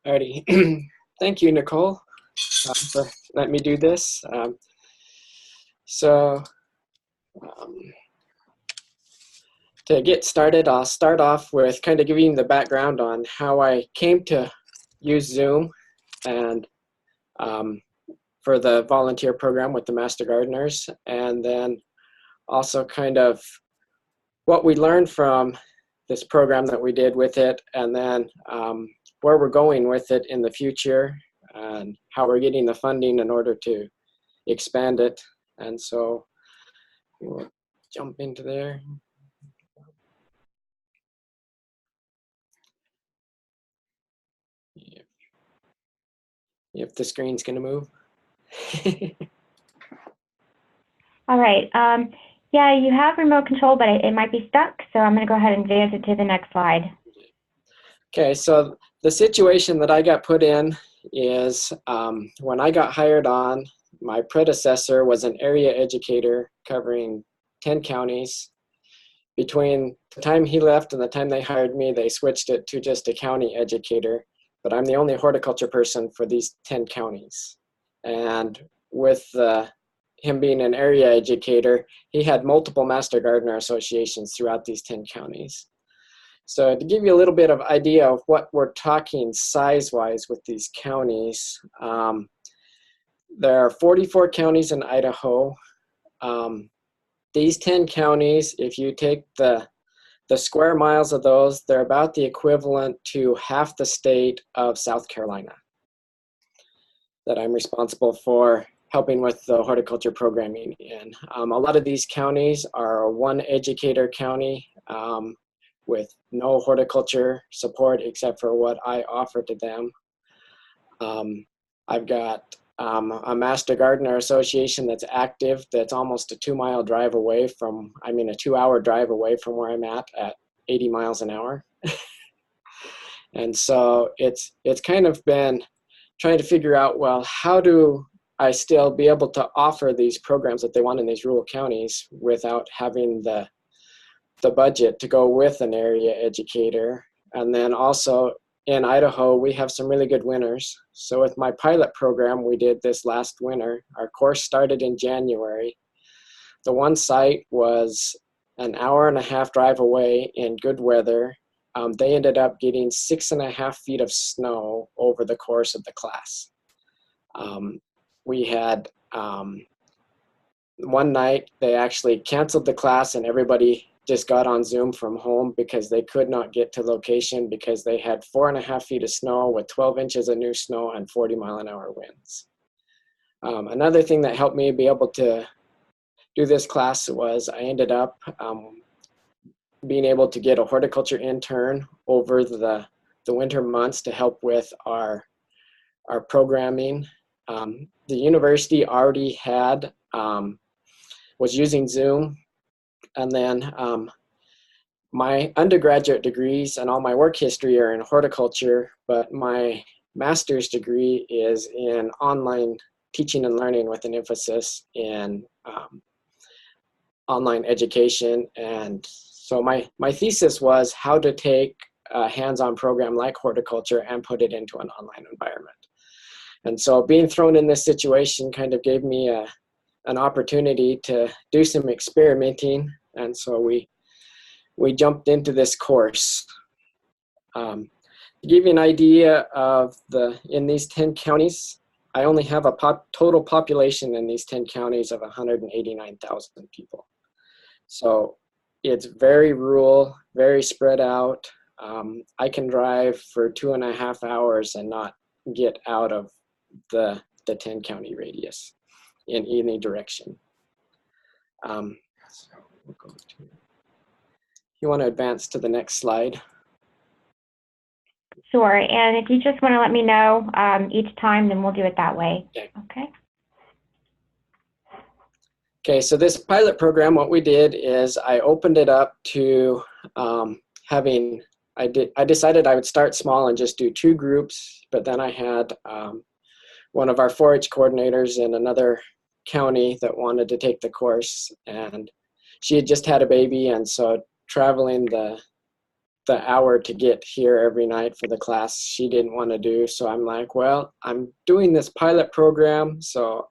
Alrighty. Thank you, Nicole, for letting me do this. So to get started, I'll start off with kind of giving the background on how I came to use Zoom and for the volunteer program with the Master Gardeners, and then also kind of what we learned from this program that we did with it, and then where we're going with it in the future and how we're getting the funding in order to expand it. And so we'll jump into there. If the screen's going to move. All right. Yeah, you have remote control, but it might be stuck. So I'm going to go ahead and advance it to the next slide. Okay, so the situation that I got put in is when I got hired on, my predecessor was an area educator covering 10 counties. Between the time he left and the time they hired me, they switched it to just a county educator, but I'm the only horticulture person for these 10 counties. And with him being an area educator, he had multiple Master Gardener associations throughout these 10 counties. So to give you a little bit of idea of what we're talking size-wise with these counties, there are 44 counties in Idaho. These 10 counties, if you take the square miles of those, they're about the equivalent to half the state of South Carolina that I'm responsible for helping with the horticulture programming in. A lot of these counties are one educator county with no horticulture support except for what I offer to them. I've got a Master Gardener Association that's active, that's almost a 2-mile drive away from, a 2-hour drive away from where I'm at 80 miles an hour. And so it's kind of been trying to figure out, well, how do I still be able to offer these programs that they want in these rural counties without having the budget to go with an area educator. And then also in Idaho, we have some really good winners. So with my pilot program we did this last winter, our course started in January. The one site was an 1.5-hour drive away in good weather. They ended up getting 6.5 feet of snow over the course of the class. We had one night they actually canceled the class and everybody just got on Zoom from home because they could not get to location because they had 4.5 feet of snow with 12 inches of new snow and 40-mile-an-hour winds. Another thing that helped me be able to do this class was I ended up being able to get a horticulture intern over the winter months to help with our programming. The university already had, was using Zoom. And then my undergraduate degrees and all my work history are in horticulture, but my master's degree is in online teaching and learning with an emphasis in online education. And so my thesis was how to take a hands-on program like horticulture and put it into an online environment. And so being thrown in this situation kind of gave me an opportunity to do some experimenting. And so we jumped into this course. To give you an idea of in these 10 counties, I only have a total population in these 10 counties of 189,000 people. So it's very rural, very spread out. I can drive for 2.5 hours and not get out of the 10 county radius in any direction. So we'll go to, if you want to advance to the next slide. Sure, and if you just want to let me know each time, then we'll do it that way. Okay. Okay, so this pilot program, what we did is I opened it up to I decided I would start small and just do 2 groups, but then I had one of our 4-H coordinators in another county that wanted to take the course, and she had just had a baby, and so traveling the the hour to get here every night for the class she didn't want to do. So I'm like, well, I'm doing this pilot program, so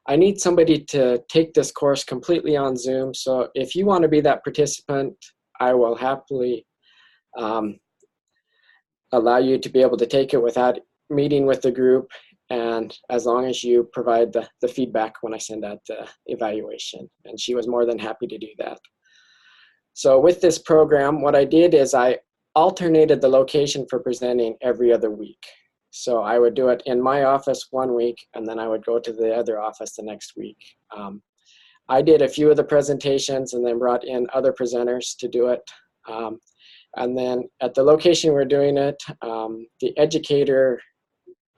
I need somebody to take this course completely on Zoom. So if you want to be that participant, I will happily allow you to be able to take it without meeting with the group, and as long as you provide the feedback when I send out the evaluation. And she was more than happy to do that. So with this program, what I did is I alternated the location for presenting every other week. So I would do it in my office one week, and then I would go to the other office the next week. I did a few of the presentations and then brought in other presenters to do it. And then at the location we're doing it, the educator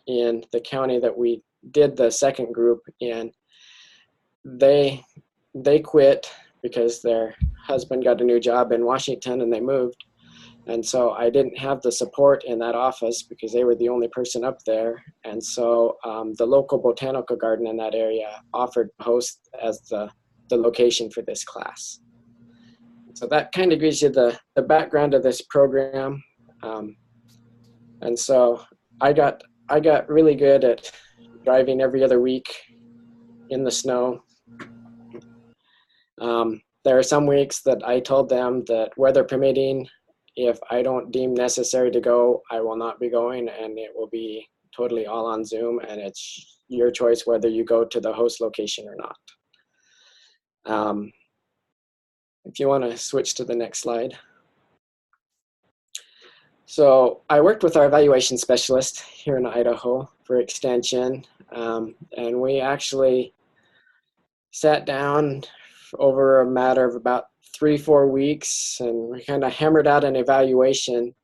in the county that we did the second group in, they quit because their husband got a new job in Washington and they moved. And so I didn't have the support in that office because they were the only person up there. And so the local botanical garden in that area offered to host as the location for this class. So that kind of gives you the background of this program. And so I got really good at driving every other week in the snow. There are some weeks that I told them that weather permitting, if I don't deem necessary to go, I will not be going, and it will be totally all on Zoom, and it's your choice whether you go to the host location or not. If you want to switch to the next slide. So I worked with our evaluation specialist here in Idaho for extension, and we actually sat down over a matter of about 3-4 weeks, and we kind of hammered out an evaluation.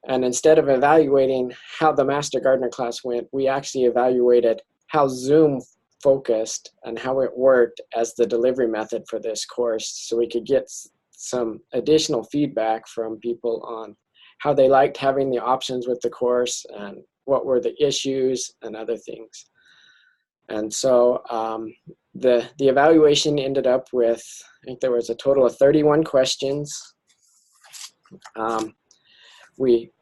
And instead of evaluating how the Master Gardener class went, we actually evaluated how Zoom focused and how it worked as the delivery method for this course, so we could get some additional feedback from people on how they liked having the options with the course and what were the issues and other things. And so the evaluation ended up with, I think there was a total of 31 questions. We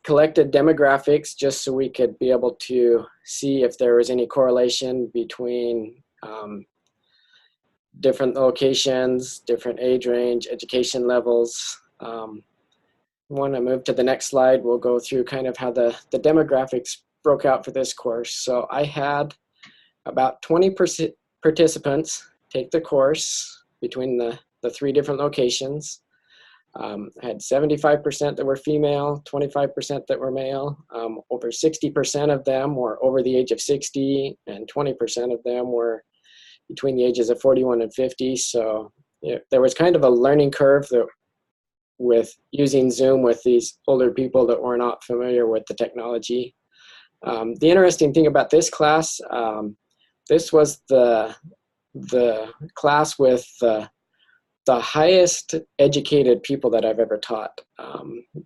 collected demographics just so we could be able to see if there was any correlation between different locations, different age range, education levels. When I move to the next slide, we'll go through kind of how the demographics broke out for this course. So I had about 20 participants take the course between the 3 different locations. I had 75% that were female, 25% that were male. Over 60% of them were over the age of 60, and 20% of them were between the ages of 41 and 50. So there was kind of a learning curve that with using Zoom with these older people that were not familiar with the technology. The interesting thing about this class, this was the class with the highest educated people that I've ever taught.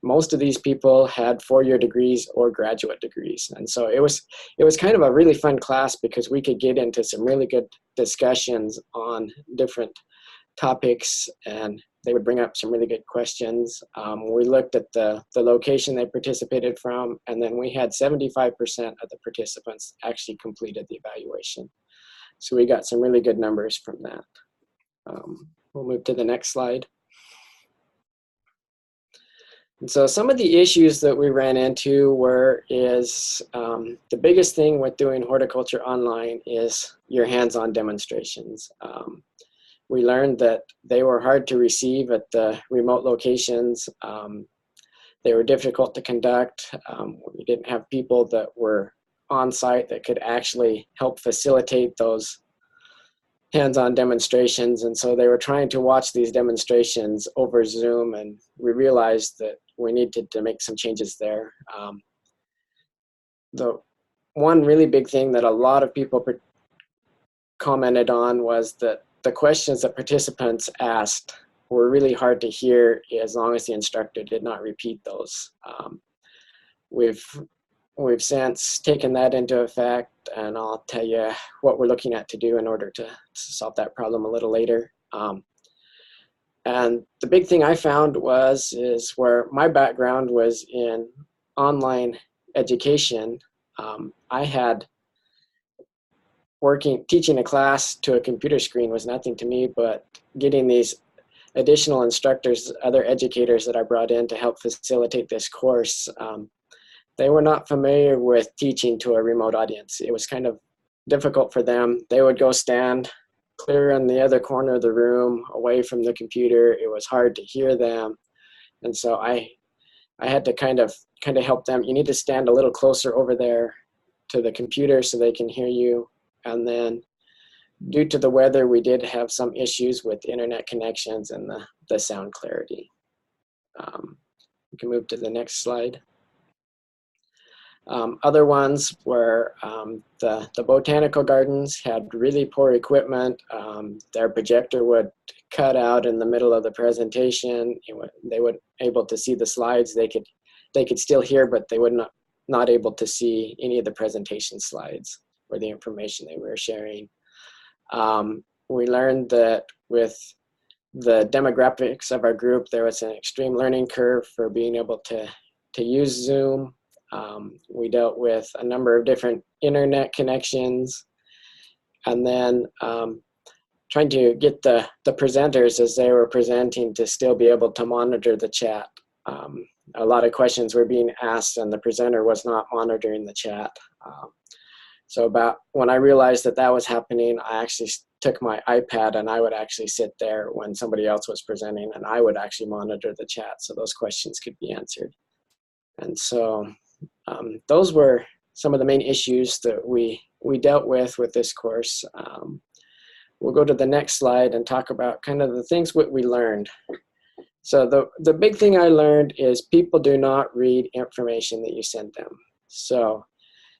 Most of these people had 4-year degrees or graduate degrees. And so it was kind of a really fun class because we could get into some really good discussions on different topics, and they would bring up some really good questions. We looked at the location they participated from, and then we had 75% of the participants actually completed the evaluation. So we got some really good numbers from that. We'll move to the next slide. And so some of the issues that we ran into the biggest thing with doing horticulture online is your hands-on demonstrations. We learned that they were hard to receive at the remote locations. They were difficult to conduct. We didn't have people that were on site that could actually help facilitate those hands-on demonstrations, and so they were trying to watch these demonstrations over Zoom, and we realized that we needed to make some changes there. The one really big thing that a lot of people commented on was that the questions that participants asked were really hard to hear as long as the instructor did not repeat those. We've since taken that into effect, and I'll tell you what we're looking at to do in order to solve that problem a little later. And the big thing I found is where my background was in online education. I had teaching a class to a computer screen was nothing to me, but getting these additional instructors, other educators that I brought in to help facilitate this course, they were not familiar with teaching to a remote audience. It was kind of difficult for them. They would go stand clear in the other corner of the room, away from the computer. It was hard to hear them. And so I had to kind of help them. You need to stand a little closer over there to the computer so they can hear you. And then due to the weather, we did have some issues with internet connections and the sound clarity. We can move to the next slide. Other ones were the botanical gardens had really poor equipment. Their projector would cut out in the middle of the presentation. They weren't able to see the slides. They could still hear, but they would not able to see any of the presentation slides or the information they were sharing. We learned that with the demographics of our group, there was an extreme learning curve for being able to use Zoom. We dealt with a number of different internet connections, and then trying to get the presenters as they were presenting to still be able to monitor the chat. A lot of questions were being asked and the presenter was not monitoring the chat. So about when I realized that was happening, I actually took my iPad and I would actually sit there when somebody else was presenting and I would actually monitor the chat so those questions could be answered. And so those were some of the main issues that we dealt with this course. We'll go to the next slide and talk about kind of the things what we learned. So the big thing I learned is people do not read information that you send them. So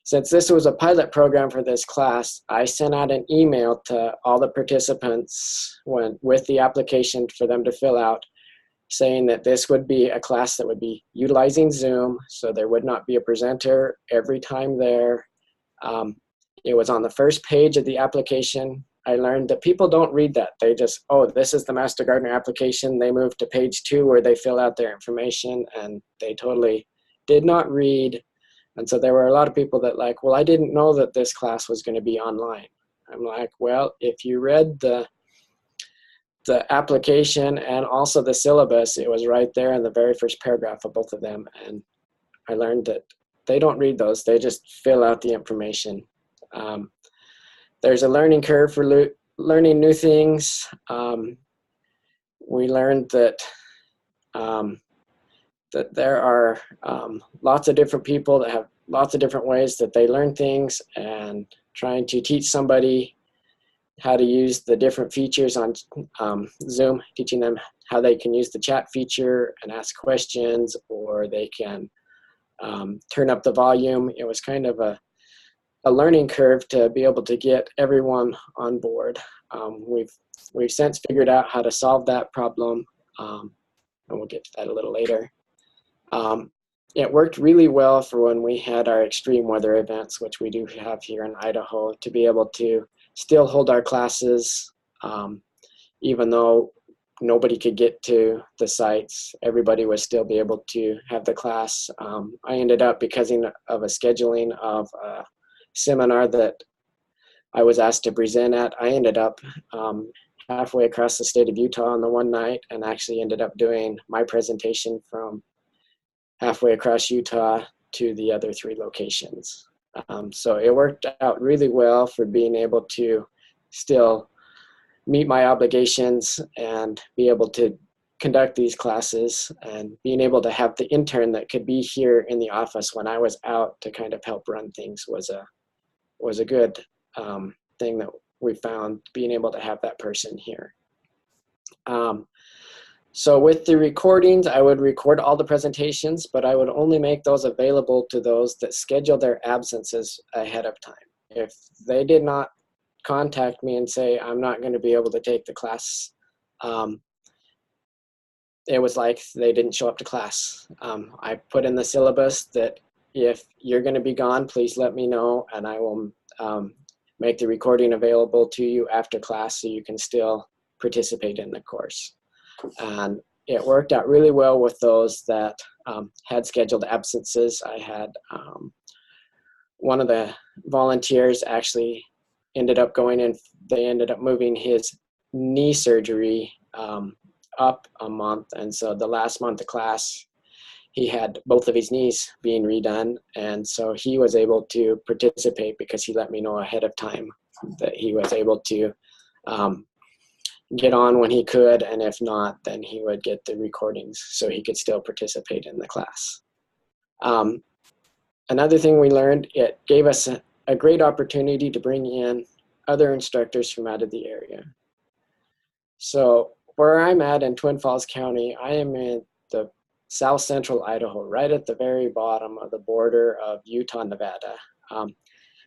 since this was a pilot program for this class, I sent out an email to all the participants with the application for them to fill out, saying that this would be a class that would be utilizing Zoom, so there would not be a presenter every time there. It was on the first page of the application. I learned that people don't read that. They just, oh, this is the Master Gardener application. They move to page 2 where they fill out their information, and they totally did not read. And so there were a lot of people that like, well, I didn't know that this class was going to be online. I'm like, well, if you read the application and also the syllabus, it was right there in the very first paragraph of both of them. And I learned that they don't read those. They just fill out the information. There's a learning curve for learning new things. We learned that there are lots of different people that have lots of different ways that they learn things, and trying to teach somebody how to use the different features on Zoom, teaching them how they can use the chat feature and ask questions, or they can turn up the volume. It was kind of a learning curve to be able to get everyone on board. We've since figured out how to solve that problem, and we'll get to that a little later. It worked really well for when we had our extreme weather events, which we do have here in Idaho, to be able to still hold our classes, even though nobody could get to the sites. Everybody would still be able to have the class. I ended up, because of a scheduling of a seminar that I was asked to present at, I ended up halfway across the state of Utah on the one night, and actually ended up doing my presentation from halfway across Utah to the other 3 locations. So it worked out really well for being able to still meet my obligations and be able to conduct these classes, and being able to have the intern that could be here in the office when I was out to kind of help run things was a good thing that we found, being able to have that person here. So with the recordings, I would record all the presentations, but I would only make those available to those that scheduled their absences ahead of time. If they did not contact me and say, I'm not going to be able to take the class, it was like they didn't show up to class. I put in the syllabus that if you're going to be gone, please let me know, and I will make the recording available to you after class so you can still participate in the course. And it worked out really well with those that had scheduled absences. I had one of the volunteers actually ended up going in, they ended up moving his knee surgery up a month. And so the last month of class, he had both of his knees being redone. And so he was able to participate because he let me know ahead of time that he was able to get on when he could. And if not, then he would get the recordings so he could still participate in the class. Another thing we learned, it gave us a great opportunity to bring in other instructors from out of the area. So where I'm at in Twin Falls County, I am in the south central Idaho, right at the very bottom of the border of Utah, Nevada.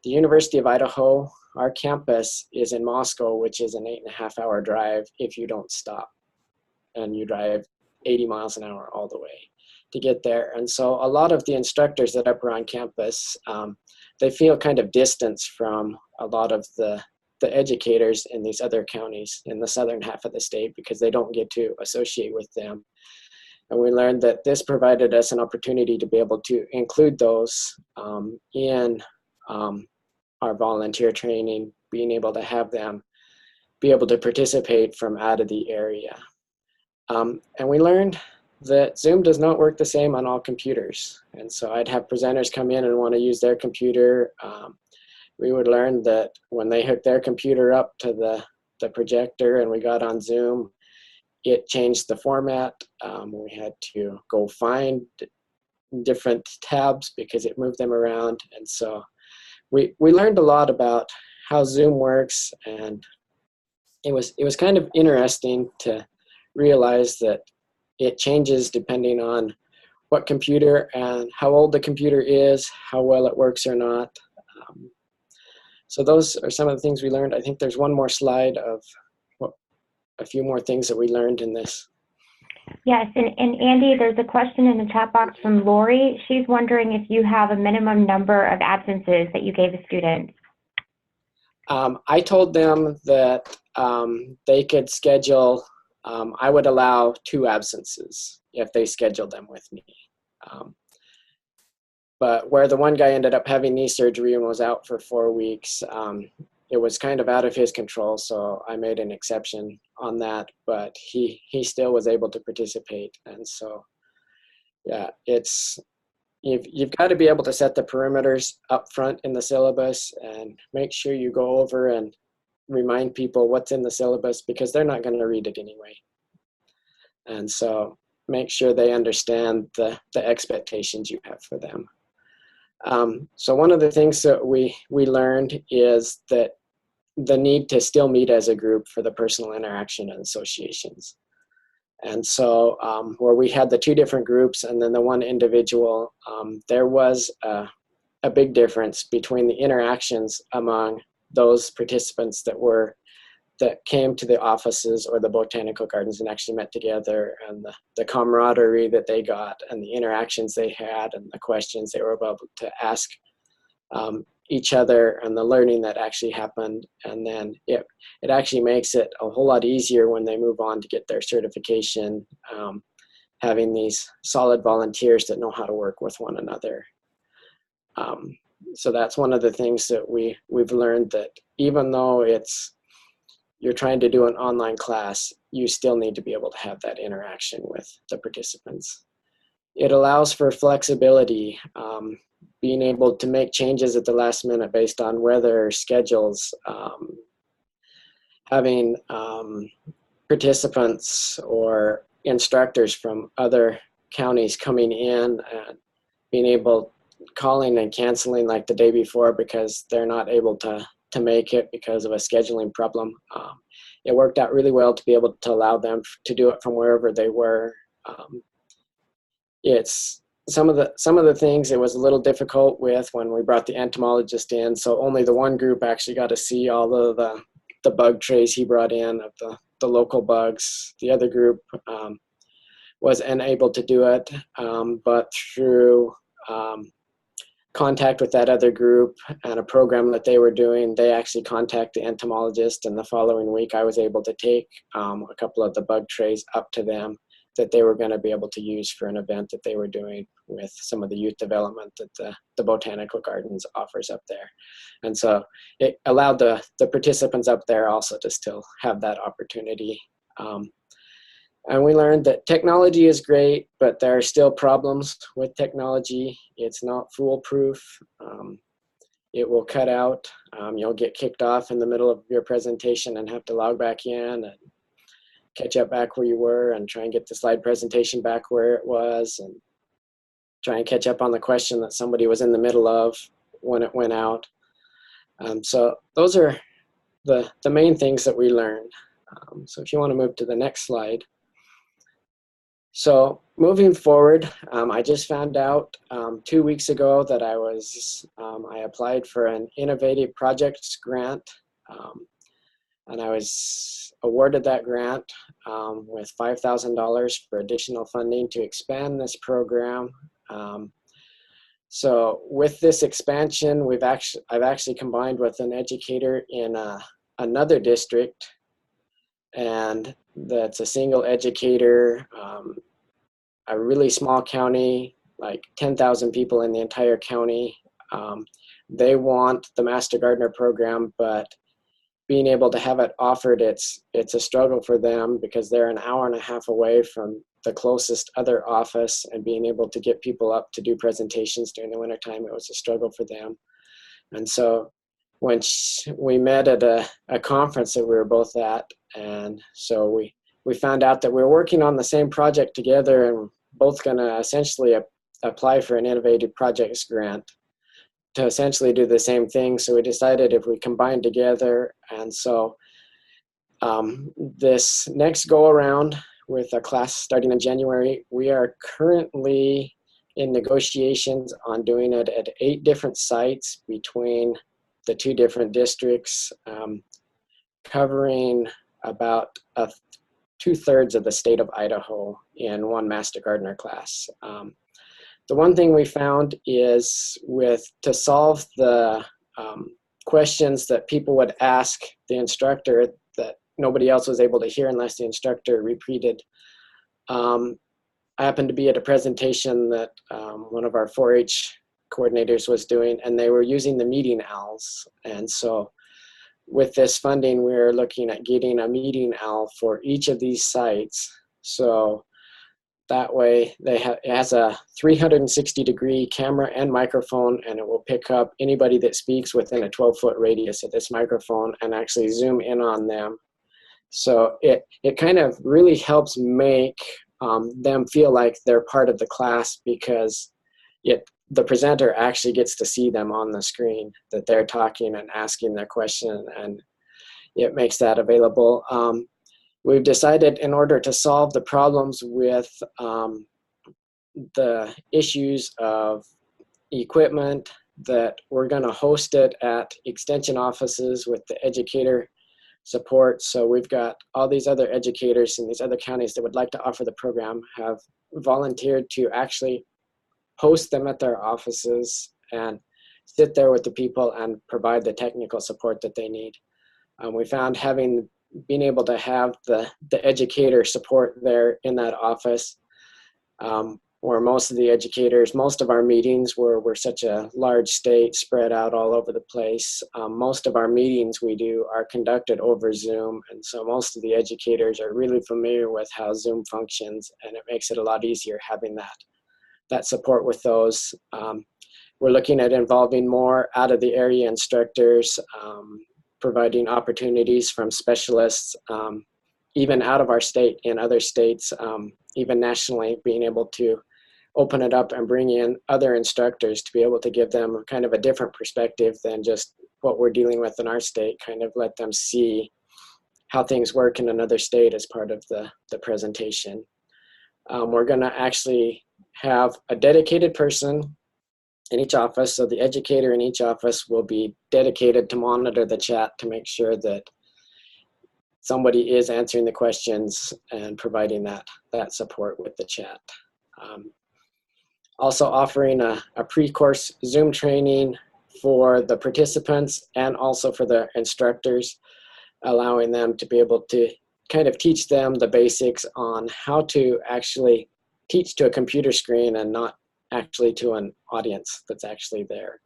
The University of Idaho, our campus is in Moscow, which is an 8.5-hour drive if you don't stop. And you drive 80 miles an hour all the way to get there. And so a lot of the instructors that are on campus, they feel kind of distanced from a lot of the educators in these other counties in the southern half of the state because they don't get to associate with them. And we learned that this provided us an opportunity to be able to include those in our volunteer training, being able to have them be able to participate from out of the area. And we learned that Zoom does not work the same on all computers. And so I'd have presenters come in and want to use their computer. We would learn that when they hooked their computer up to the projector and we got on Zoom, it changed the format. We had to go find different tabs because it moved them around. And so we learned a lot about how Zoom works, and it was kind of interesting to realize that it changes depending on what computer and how old the computer is, how well it works or not. So those are some of the things we learned. I think there's one more slide of a few more things that we learned in this. Yes, and Andy, there's a question in the chat box from Lori. She's wondering if you have a minimum number of absences that you gave a student. I told them that they could schedule, I would allow 2 absences if they scheduled them with me. But where the one guy ended up having knee surgery and was out for 4 weeks, it was kind of out of his control, so I made an exception on that, but he still was able to participate. And so, yeah, you've got to be able to set the perimeters up front in the syllabus and make sure you go over and remind people what's in the syllabus because they're not going to read it anyway. And so make sure they understand the expectations you have for them. So one of the things that we learned is that the need to still meet as a group for the personal interaction and associations. And so where we had the 2 different groups and then the one individual, there was a big difference between the interactions among those participants that came to the offices or the botanical gardens and actually met together, and the camaraderie that they got and the interactions they had and the questions they were able to ask each other and the learning that actually happened. And then it actually makes it a whole lot easier when they move on to get their certification, having these solid volunteers that know how to work with one another. So that's one of the things that we've learned, that even though you're trying to do an online class, you still need to be able to have that interaction with the participants. It allows for flexibility, being able to make changes at the last minute based on weather, schedules, having participants or instructors from other counties coming in and being able, calling and canceling like the day before because they're not able to make it because of a scheduling problem. It worked out really well to be able to allow them to do it from wherever they were. It's some of the things it was a little difficult with when we brought the entomologist in, so only the one group actually got to see all of the bug trays he brought in of the local bugs. The other group was unable to do it, but through contact with that other group and a program that they were doing. They actually contacted the entomologist, and the following week I was able to take a couple of the bug trays up to them that they were going to be able to use for an event that they were doing with some of the youth development that the Botanical Gardens offers up there. And so it allowed the participants up there also to still have that opportunity. And we learned that technology is great, but there are still problems with technology. It's not foolproof. It will cut out. You'll get kicked off in the middle of your presentation and have to log back in and catch up back where you were and try and get the slide presentation back where it was and try and catch up on the question that somebody was in the middle of when it went out. So those are the main things that we learned. So if you want to move to the next slide. So moving forward, I just found out 2 weeks ago that I applied for an innovative projects grant, and I was awarded that grant with $5,000 for additional funding to expand this program. So with this expansion, I've actually combined with an educator in another district, and that's a single educator, a really small county, like 10,000 people in the entire county. They want the Master Gardener program, but being able to have it offered, it's a struggle for them because they're an hour and a half away from the closest other office, and being able to get people up to do presentations during the wintertime, it was a struggle for them. And so when we met at a conference that we were both at, and so we found out that we were working on the same project together and both going to essentially apply for an innovative projects grant to essentially do the same thing. So we decided if we combined together, and so this next go around with a class starting in January, we are currently in negotiations on doing it at 8 different sites between the 2 different districts, covering about 2/3 of the state of Idaho in one Master Gardener class. The one thing we found is to solve the questions that people would ask the instructor that nobody else was able to hear unless the instructor repeated. I happened to be at a presentation that one of our 4-H coordinators was doing, and they were using the meeting owls. And so with this funding, we're looking at getting a meeting owl for each of these sites. So that way it has a 360-degree camera and microphone, and it will pick up anybody that speaks within a 12-foot radius of this microphone and actually zoom in on them. So it kind of really helps make them feel like they're part of the class, because the presenter actually gets to see them on the screen, that they're talking and asking their question, and it makes that available. We've decided, in order to solve the problems with the issues of equipment, that we're going to host it at extension offices with the educator support. So we've got all these other educators in these other counties that would like to offer the program have volunteered to actually host them at their offices and sit there with the people and provide the technical support that they need. We found being able to have the educator support there in that office, where most of our meetings we're such a large state spread out all over the place. Most of our meetings we do are conducted over Zoom, and so most of the educators are really familiar with how Zoom functions, and it makes it a lot easier having that support with those. We're looking at involving more out of the area instructors, providing opportunities from specialists, even out of our state, in other states, even nationally, being able to open it up and bring in other instructors to be able to give them kind of a different perspective than just what we're dealing with in our state, kind of let them see how things work in another state as part of the presentation. We're going to actually have a dedicated person in each office. So the educator in each office will be dedicated to monitor the chat to make sure that somebody is answering the questions and providing that support with the chat. Also offering a pre-course Zoom training for the participants and also for the instructors, allowing them to be able to kind of teach them the basics on how to actually teach to a computer screen and not actually to an audience that's actually there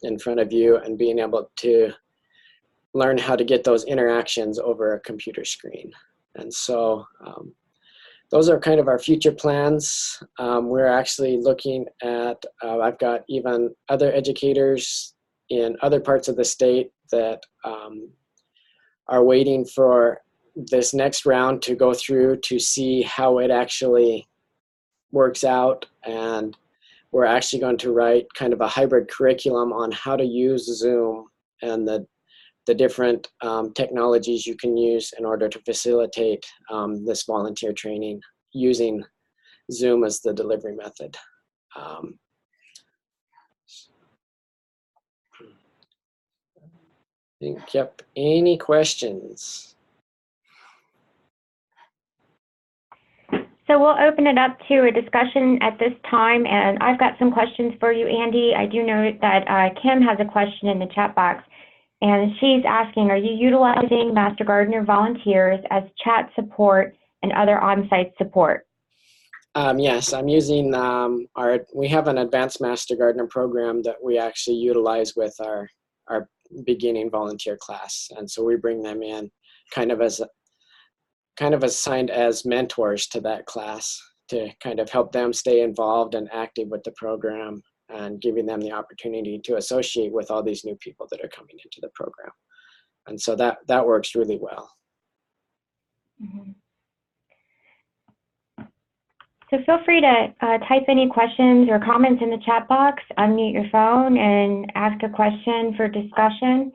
in front of you, and being able to learn how to get those interactions over a computer screen. And so those are kind of our future plans. We're actually looking at, I've got even other educators in other parts of the state that are waiting for this next round to go through to see how it actually works out. And we're actually going to write kind of a hybrid curriculum on how to use Zoom and the different technologies you can use in order to facilitate this volunteer training using Zoom as the delivery method. Yep, any questions? So we'll open it up to a discussion at this time, and I've got some questions for you, Andy. I do know that Kim has a question in the chat box, and she's asking, are you utilizing Master Gardener volunteers as chat support and other on-site support? Yes, I'm using we have an advanced Master Gardener program that we actually utilize with our beginning volunteer class. And so we bring them in kind of assigned as mentors to that class to kind of help them stay involved and active with the program, and giving them the opportunity to associate with all these new people that are coming into the program. And so that works really well. Mm-hmm. So feel free to type any questions or comments in the chat box, unmute your phone, and ask a question for discussion.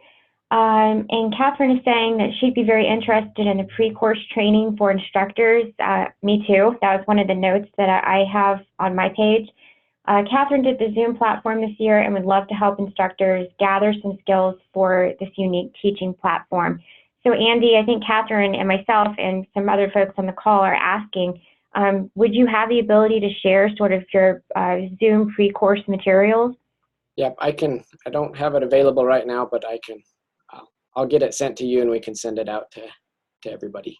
And Catherine is saying that she'd be very interested in a pre-course training for instructors. Me too. That was one of the notes that I have on my page. Catherine did the Zoom platform this year and would love to help instructors gather some skills for this unique teaching platform. So Andy, I think Catherine and myself and some other folks on the call are asking, would you have the ability to share sort of your Zoom pre-course materials? Yep, I can. I don't have it available right now, but I can. I'll get it sent to you, and we can send it out to everybody.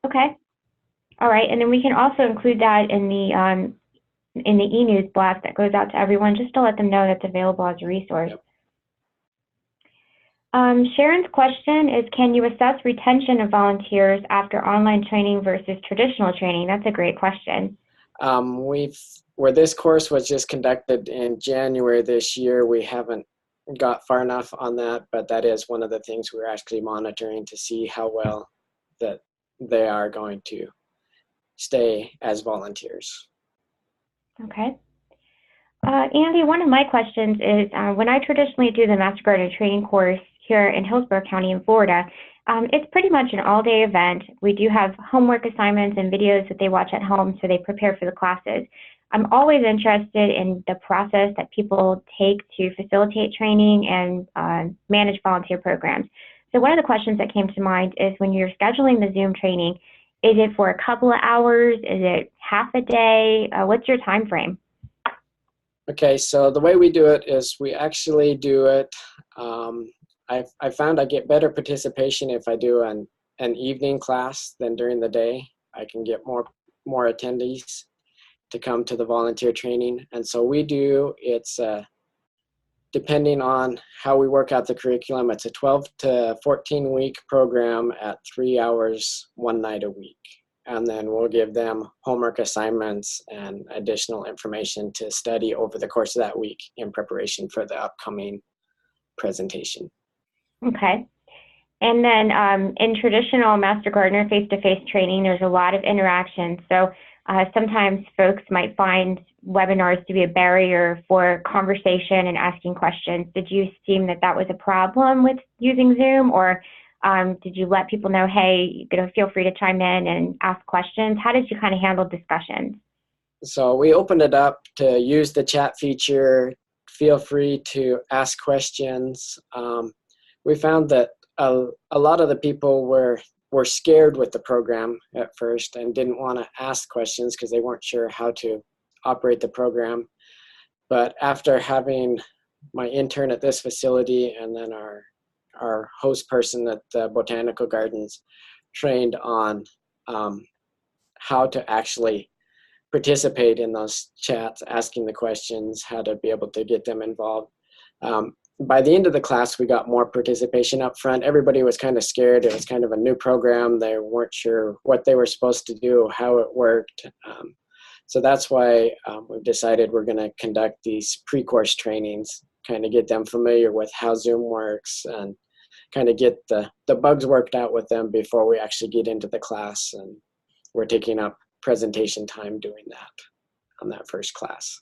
Okay. All right, and then we can also include that in the e-news blast that goes out to everyone, just to let them know that's available as a resource. Yep. Sharon's question is, can you assess retention of volunteers after online training versus traditional training? That's a great question. Where this course was just conducted in January this year, we haven't got far enough on that, but that is one of the things we're actually monitoring to see how well that they are going to stay as volunteers. Okay. Andy, one of my questions is, when I traditionally do the Master Gardener training course here in Hillsborough County in Florida, it's pretty much an all-day event. We do have homework assignments and videos that they watch at home, so they prepare for the classes. I'm always interested in the process that people take to facilitate training and manage volunteer programs. So one of the questions that came to mind is, when you're scheduling the Zoom training, is it for a couple of hours? Is it half a day? What's your time frame? Okay, so the way we do it is we actually do it. I found I get better participation if I do an evening class than during the day. I can get more attendees to come to the volunteer training. And so we do, it's depending on how we work out the curriculum, it's a 12 to 14 week program at 3 hours, one night a week. And then we'll give them homework assignments and additional information to study over the course of that week in preparation for the upcoming presentation. Okay. And then in traditional Master Gardener face-to-face training, there's a lot of interaction. So sometimes folks might find webinars to be a barrier for conversation and asking questions. Did you seem that that was a problem with using Zoom, or did you let people know, hey, feel free to chime in and ask questions? How did you kind of handle discussions? So we opened it up to use the chat feature. Feel free to ask questions. We found that a lot of the people were scared with the program at first and didn't want to ask questions because they weren't sure how to operate the program. But after having my intern at this facility and then our host person at the Botanical Gardens trained on how to actually participate in those chats, asking the questions, how to be able to get them involved. By the end of the class, we got more participation up front. Everybody was kind of scared. It was kind of a new program. They weren't sure what they were supposed to do, how it worked. So that's why we've decided we're going to conduct these pre-course trainings, kind of get them familiar with how Zoom works and kind of get the bugs worked out with them before we actually get into the class. And we're taking up presentation time doing that on that first class.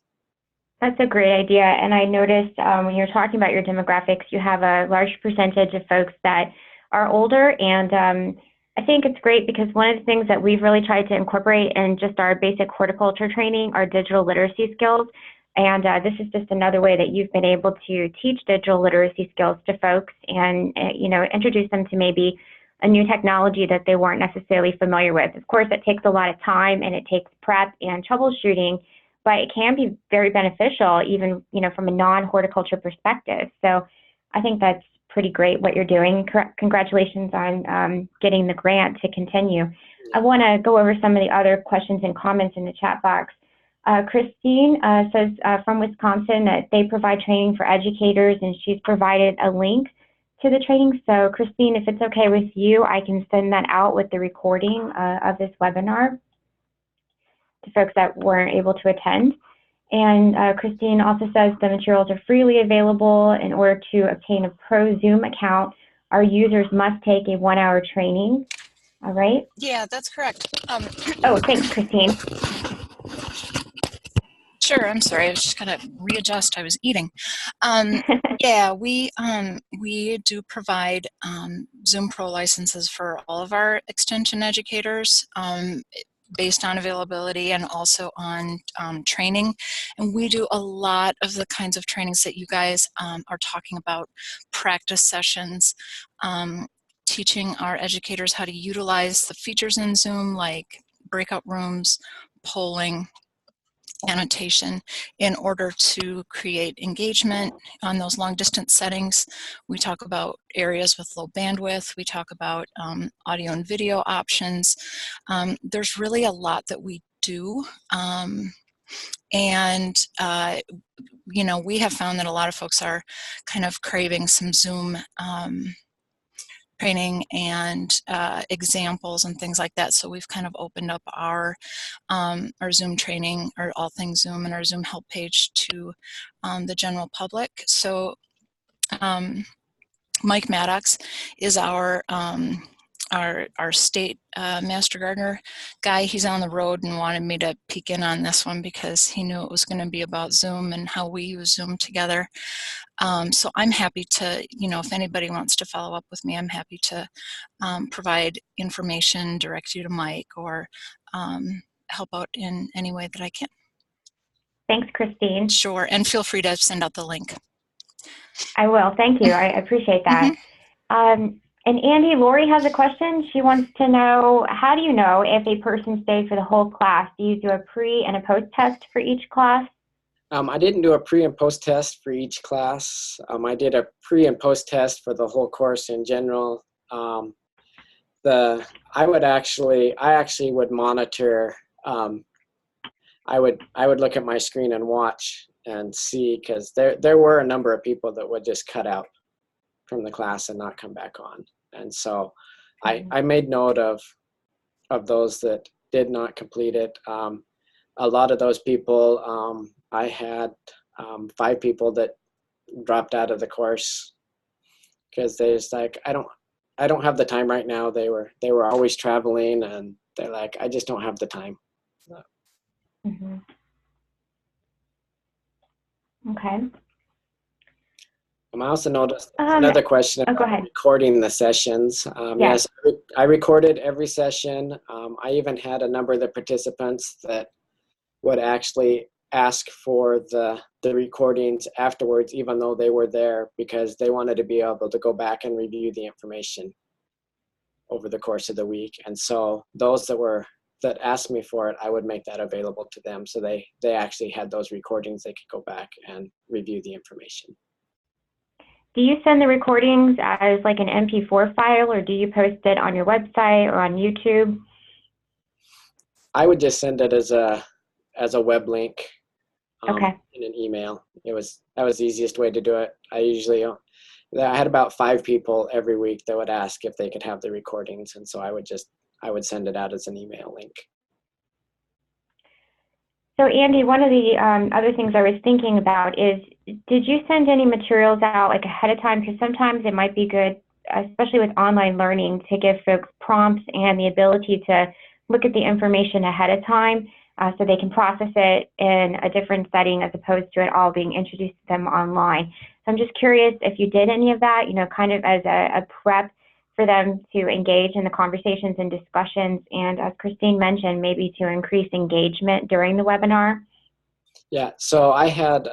That's a great idea. And I noticed when you're talking about your demographics, you have a large percentage of folks that are older. And I think it's great because one of the things that we've really tried to incorporate in just our basic horticulture training are digital literacy skills. And this is just another way that you've been able to teach digital literacy skills to folks and, you know, introduce them to maybe a new technology that they weren't necessarily familiar with. Of course, it takes a lot of time and it takes prep and troubleshooting, but it can be very beneficial even, you know, from a non-horticulture perspective. So I think that's pretty great what you're doing. Congratulations on getting the grant to continue. I want to go over some of the other questions and comments in the chat box. Christine says from Wisconsin that they provide training for educators, and she's provided a link to the training. So Christine, if it's okay with you, I can send that out with the recording of this webinar to folks that weren't able to attend. And Christine also says the materials are freely available. In order to obtain a pro Zoom account, our users must take a 1-hour training. All right? Yeah, that's correct. Oh, thanks, Christine. Sure, I'm sorry. I was just gonna readjust. I was eating. Yeah, we do provide Zoom Pro licenses for all of our extension educators based on availability and also on training. And we do a lot of the kinds of trainings that you guys are talking about, practice sessions, teaching our educators how to utilize the features in Zoom like breakout rooms, polling, annotation in order to create engagement on those long distance settings. We talk about areas with low bandwidth. We talk about audio and video options. There's really a lot that we do. You know, we have found that a lot of folks are kind of craving some Zoom training and examples and things like that. So we've kind of opened up our Zoom training, or all things Zoom, and our Zoom help page to the general public. So Mike Maddox is our state master gardener guy. He's on the road and wanted me to peek in on this one because he knew it was going to be about Zoom and how we use Zoom together. So I'm happy to, you know, if anybody wants to follow up with me, I'm happy to provide information, direct you to Mike, or help out in any way that I can. Thanks, Christine. Sure, and feel free to send out the link. I will. Thank you. I appreciate that. And Andy, Lori has a question. She wants to know, how do you know if a person stayed for the whole class? Do you do a pre and a post test for each class? I didn't do a pre and post test for each class. I did a pre and post test for the whole course in general. I actually would monitor. I would look at my screen and watch and see, because there were a number of people that would just cut out from the class and not come back on. And so I made note of those that did not complete it. A lot of those people, I had 5 people that dropped out of the course because they just like, I don't have the time right now. They were always traveling, and they're like, I just don't have the time. Mm-hmm. Okay. I also noticed another question about recording the sessions. Yes, I recorded every session. I even had a number of the participants that would actually ask for the recordings afterwards, even though they were there, because they wanted to be able to go back and review the information over the course of the week. And so those that were that asked me for it, I would make that available to them. So they actually had those recordings. They could go back and review the information. Do you send the recordings as like an MP4 file, or do you post it on your website or on YouTube? I would just send it as a web link Okay. in an email. That was the easiest way to do it. I had about 5 people every week that would ask if they could have the recordings, and so I would send it out as an email link. So Andy, one of the other things I was thinking about is, did you send any materials out like ahead of time? Because sometimes it might be good, especially with online learning, to give folks prompts and the ability to look at the information ahead of time so they can process it in a different setting as opposed to it all being introduced to them online. So I'm just curious if you did any of that, kind of as a prep for them to engage in the conversations and discussions, and as Christine mentioned, maybe to increase engagement during the webinar? Yeah, so I had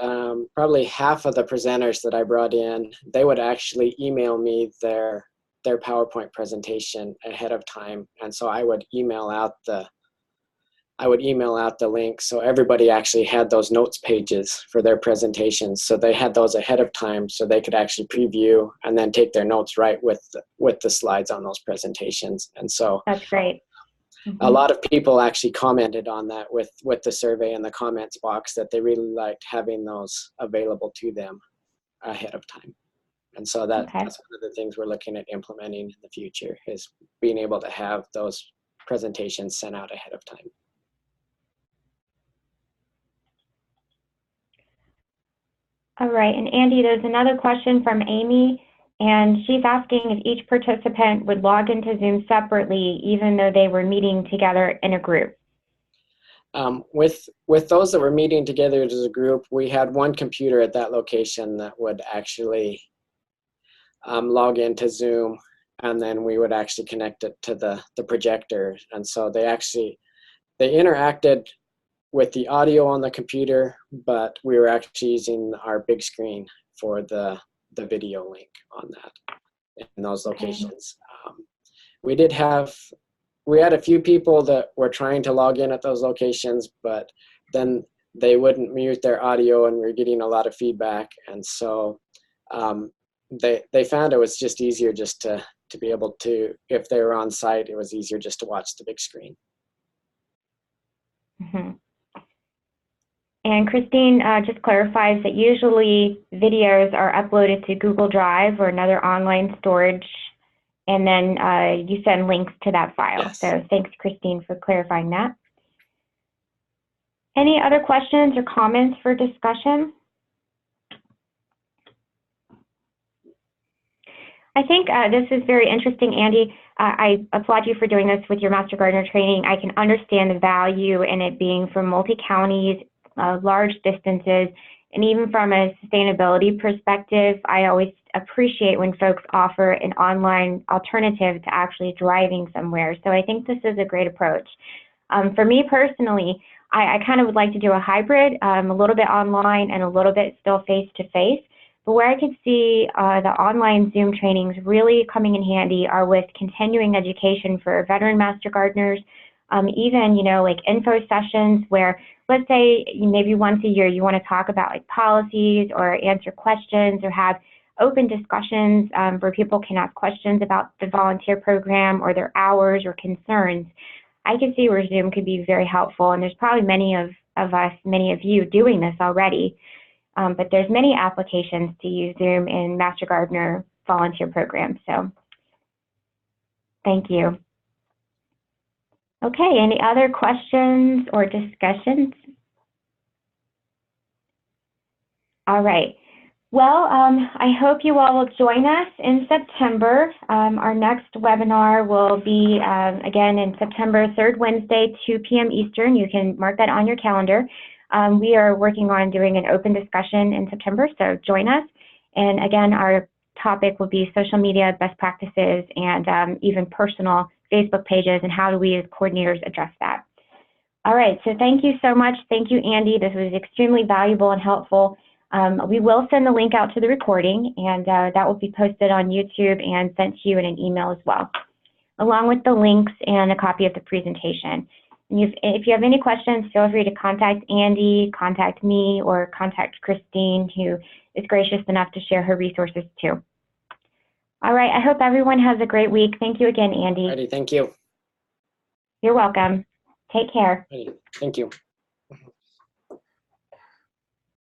probably half of the presenters that I brought in, they would actually email me their PowerPoint presentation ahead of time, and so I would email out the link, so everybody actually had those notes pages for their presentations. So they had those ahead of time, so they could actually preview and then take their notes right with the slides on those presentations. And so that's great. Mm-hmm. A lot of people actually commented on that with the survey in the comments box, that they really liked having those available to them ahead of time. And so that's one of the things we're looking at implementing in the future, is being able to have those presentations sent out ahead of time. All right, and Andy, there's another question from Amy, and she's asking if each participant would log into Zoom separately, even though they were meeting together in a group. With those that were meeting together as a group, we had one computer at that location that would actually log into Zoom, and then we would actually connect it to the projector. And so they interacted with the audio on the computer, but we were actually using our big screen for the video link on that in those locations. We had a few people that were trying to log in at those locations, but then they wouldn't mute their audio, and we were getting a lot of feedback. And so they found it was just easier just to be able to, if they were on site, it was easier just to watch the big screen. Mm-hmm. And Christine just clarifies that usually videos are uploaded to Google Drive or another online storage, and then you send links to that file. Yes. So thanks, Christine, for clarifying that. Any other questions or comments for discussion? I think this is very interesting, Andy. I applaud you for doing this with your Master Gardener training. I can understand the value in it being from multi-counties, large distances, and even from a sustainability perspective, I always appreciate when folks offer an online alternative to actually driving somewhere. So I think this is a great approach. For me personally, I kind of would like to do a hybrid, a little bit online and a little bit still face-to-face. But where I could see the online Zoom trainings really coming in handy are with continuing education for veteran Master Gardeners, even, like info sessions where, let's say maybe once a year you want to talk about like policies or answer questions or have open discussions where people can ask questions about the volunteer program or their hours or concerns. I can see where Zoom could be very helpful, and there's probably many of you doing this already. But there's many applications to use Zoom in Master Gardener volunteer programs. So thank you. Okay, any other questions or discussions? All right. Well, I hope you all will join us in September. Our next webinar will be, again, in September, 3rd Wednesday, 2 p.m. Eastern. You can mark that on your calendar. We are working on doing an open discussion in September, so join us. And again, our topic will be social media best practices and even personal Facebook pages, and how do we as coordinators address that. All right, so thank you so much. Thank you, Andy. This was extremely valuable and helpful. We will send the link out to the recording, and that will be posted on YouTube and sent to you in an email as well, along with the links and a copy of the presentation. if you have any questions, feel free to contact Andy, contact me, or contact Christine, who is gracious enough to share her resources too. All right, I hope everyone has a great week. Thank you again, Andy. Alrighty, thank you. You're welcome. Take care. Alrighty, thank you.